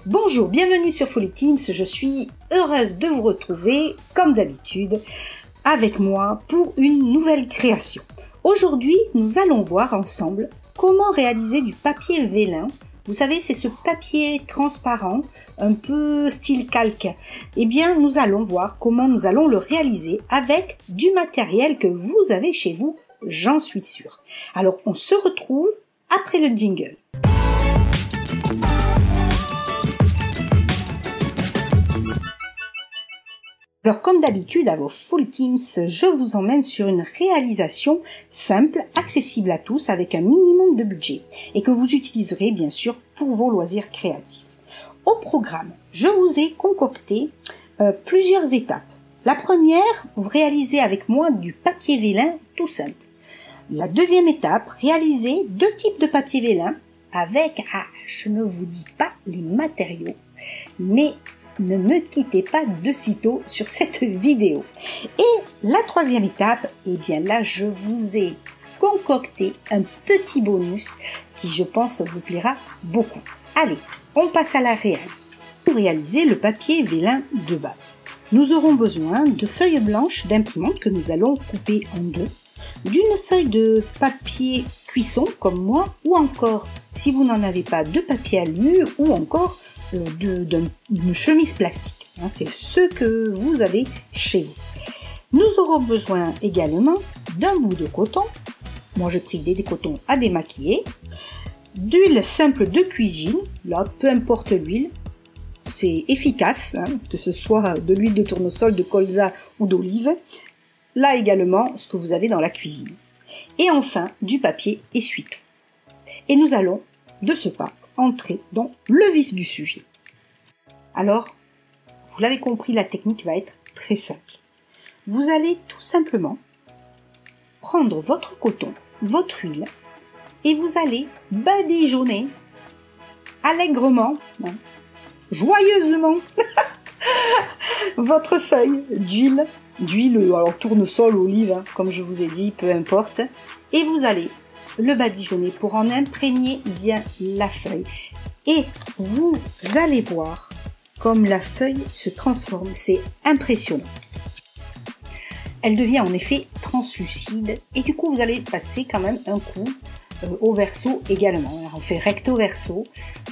Bonjour, bienvenue sur Folly Teams, je suis heureuse de vous retrouver, comme d'habitude, avec moi pour une nouvelle création. Aujourd'hui, nous allons voir ensemble comment réaliser du papier vélin. Vous savez, c'est ce papier transparent, un peu style calque. Eh bien, nous allons voir comment nous allons le réaliser avec du matériel que vous avez chez vous, j'en suis sûre. Alors, on se retrouve après le jingle. Alors comme d'habitude à vos Folly Teams, je vous emmène sur une réalisation simple, accessible à tous avec un minimum de budget et que vous utiliserez bien sûr pour vos loisirs créatifs. Au programme, je vous ai concocté plusieurs étapes. La première, vous réalisez avec moi du papier vélin tout simple. La deuxième étape, réaliser deux types de papier vélin avec, je ne vous dis pas les matériaux, mais ne me quittez pas de sitôt sur cette vidéo. Et la troisième étape, eh bien là, je vous ai concocté un petit bonus qui, je pense, vous plaira beaucoup. Allez, on passe à la réelle. Pour réaliser le papier vélin de base, nous aurons besoin de feuilles blanches d'imprimante que nous allons couper en deux, d'une feuille de papier cuisson comme moi, ou encore, si vous n'en avez pas, de papier alu, ou encore d'une chemise plastique. C'est ce que vous avez chez vous. Nous aurons besoin également d'un bout de coton. Moi, j'ai pris des cotons à démaquiller. D'huile simple de cuisine. Là, peu importe l'huile. C'est efficace, que ce soit de l'huile de tournesol, de colza ou d'olive. Là également, ce que vous avez dans la cuisine. Et enfin, du papier essuie-tout. Et nous allons, de ce pas, entrer dans le vif du sujet. Alors, vous l'avez compris, la technique va être très simple. Vous allez tout simplement prendre votre coton, votre huile, et vous allez badigeonner allègrement, joyeusement, votre feuille d'huile, alors tournesol, olive, comme je vous ai dit, peu importe, et vous allez le badigeonner pour en imprégner bien la feuille. Et vous allez voir comme la feuille se transforme, c'est impressionnant. Elle devient en effet translucide et du coup vous allez passer quand même un coup au verso également. On fait recto verso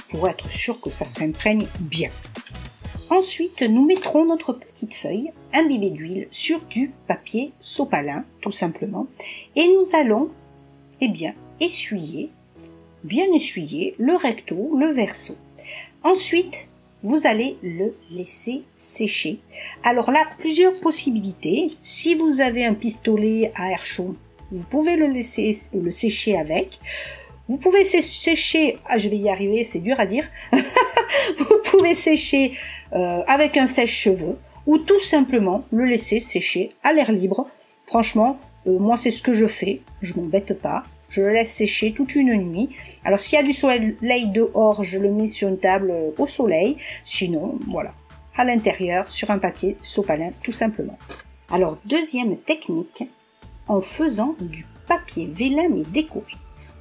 pour être sûr que ça s'imprègne bien. Ensuite, nous mettrons notre petite feuille imbibée d'huile sur du papier sopalin, tout simplement, et nous allons bien essuyer le recto, le verso. Ensuite, vous allez le laisser sécher. Alors là, plusieurs possibilités. Si vous avez un pistolet à air chaud, vous pouvez le sécher avec. Vous pouvez sécher, je vais y arriver, c'est dur à dire. Vous pouvez sécher avec un sèche-cheveux ou tout simplement le laisser sécher à l'air libre. Franchement, moi c'est ce que je fais, je m'embête pas. Je le laisse sécher toute une nuit. Alors s'il y a du soleil dehors, je le mets sur une table au soleil. Sinon, voilà, à l'intérieur, sur un papier sopalin, tout simplement. Alors deuxième technique, en faisant du papier vélin mais décoré.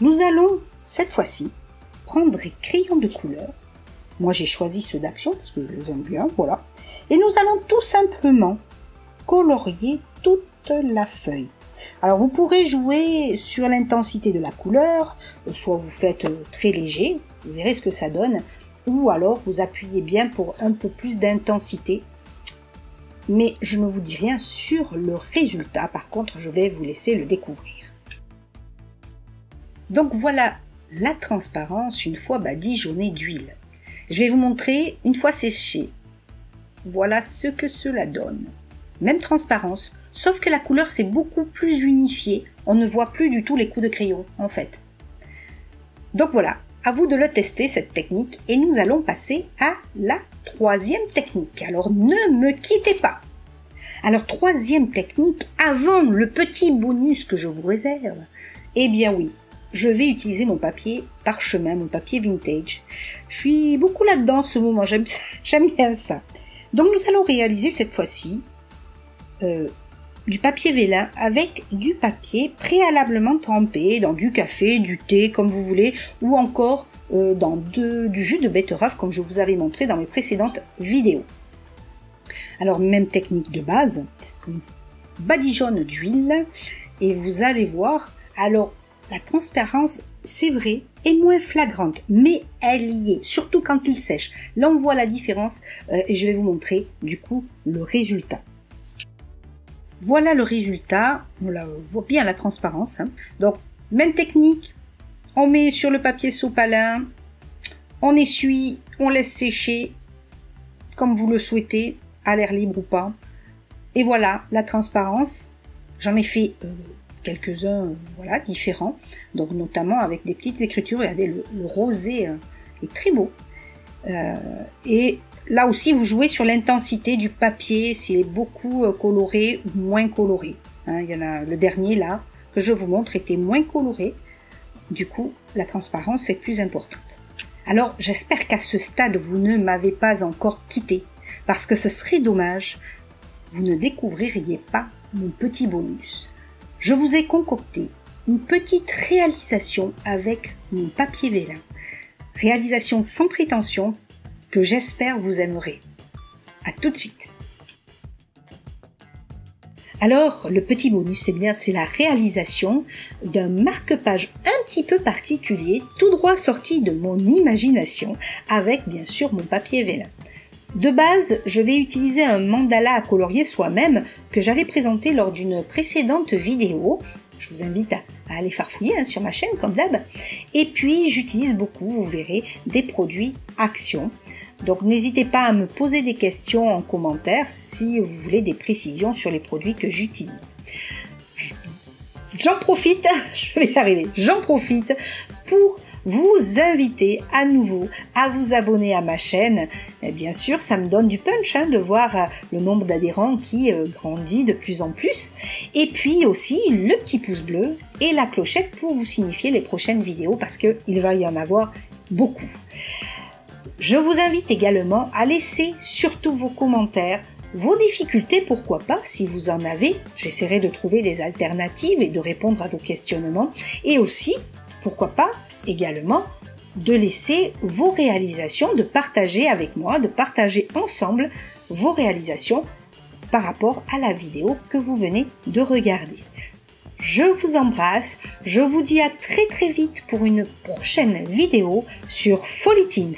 Nous allons, cette fois-ci, prendre des crayons de couleur. Moi j'ai choisi ceux d'Action parce que je les aime bien, voilà. Et nous allons tout simplement colorier toute la feuille. Alors vous pourrez jouer sur l'intensité de la couleur, soit vous faites très léger, vous verrez ce que ça donne, ou alors vous appuyez bien pour un peu plus d'intensité. Mais je ne vous dis rien sur le résultat, par contre je vais vous laisser le découvrir. Donc voilà la transparence une fois badigeonnée d'huile. Je vais vous montrer une fois séché. Voilà ce que cela donne. Même transparence. Sauf que la couleur c'est beaucoup plus unifié, on ne voit plus du tout les coups de crayon en fait. Donc voilà, à vous de le tester cette technique et nous allons passer à la troisième technique. Alors ne me quittez pas. Alors troisième technique, avant le petit bonus que je vous réserve, eh bien oui, je vais utiliser mon papier parchemin, mon papier vintage. Je suis beaucoup là-dedans en ce moment, j'aime bien ça. Donc nous allons réaliser cette fois-ci du papier vélin avec du papier préalablement trempé dans du café, du thé, comme vous voulez, ou encore dans du jus de betterave comme je vous avais montré dans mes précédentes vidéos. Alors même technique de base, une badigeonne d'huile et vous allez voir, alors la transparence c'est vrai est moins flagrante mais elle y est, surtout quand il sèche. Là on voit la différence et je vais vous montrer du coup le résultat. Voilà le résultat, on voit bien la transparence. Donc même technique, on met sur le papier sopalin, on essuie, on laisse sécher comme vous le souhaitez, à l'air libre ou pas. Et voilà la transparence. J'en ai fait quelques-uns voilà, différents, donc notamment avec des petites écritures. Regardez, le rosé est très beau. Et là aussi, vous jouez sur l'intensité du papier, s'il est beaucoup coloré ou moins coloré. Il y en a le dernier là, que je vous montre, était moins coloré. Du coup, la transparence est plus importante. Alors, j'espère qu'à ce stade, vous ne m'avez pas encore quitté, parce que ce serait dommage, vous ne découvririez pas mon petit bonus. Je vous ai concocté une petite réalisation avec mon papier vélin. Réalisation sans prétention que j'espère vous aimerez. À tout de suite. Alors, le petit bonus, eh bien, c'est la réalisation d'un marque-page un petit peu particulier, tout droit sorti de mon imagination, avec bien sûr mon papier vélin. De base, je vais utiliser un mandala à colorier soi-même que j'avais présenté lors d'une précédente vidéo. Je vous invite à aller farfouiller sur ma chaîne comme d'hab. Et puis, j'utilise beaucoup, vous verrez, des produits Action. Donc, n'hésitez pas à me poser des questions en commentaire si vous voulez des précisions sur les produits que j'utilise. J'en profite, je vais y arriver, j'en profite pour vous inviter à nouveau à vous abonner à ma chaîne. Et bien sûr, ça me donne du punch de voir le nombre d'adhérents qui grandit de plus en plus. Et puis aussi le petit pouce bleu et la clochette pour vous signifier les prochaines vidéos parce qu'il va y en avoir beaucoup. Je vous invite également à laisser surtout vos commentaires, vos difficultés, pourquoi pas, si vous en avez. J'essaierai de trouver des alternatives et de répondre à vos questionnements. Et aussi, pourquoi pas, également, de laisser vos réalisations, de partager avec moi, de partager ensemble vos réalisations par rapport à la vidéo que vous venez de regarder. Je vous embrasse, je vous dis à très très vite pour une prochaine vidéo sur Folly Teams.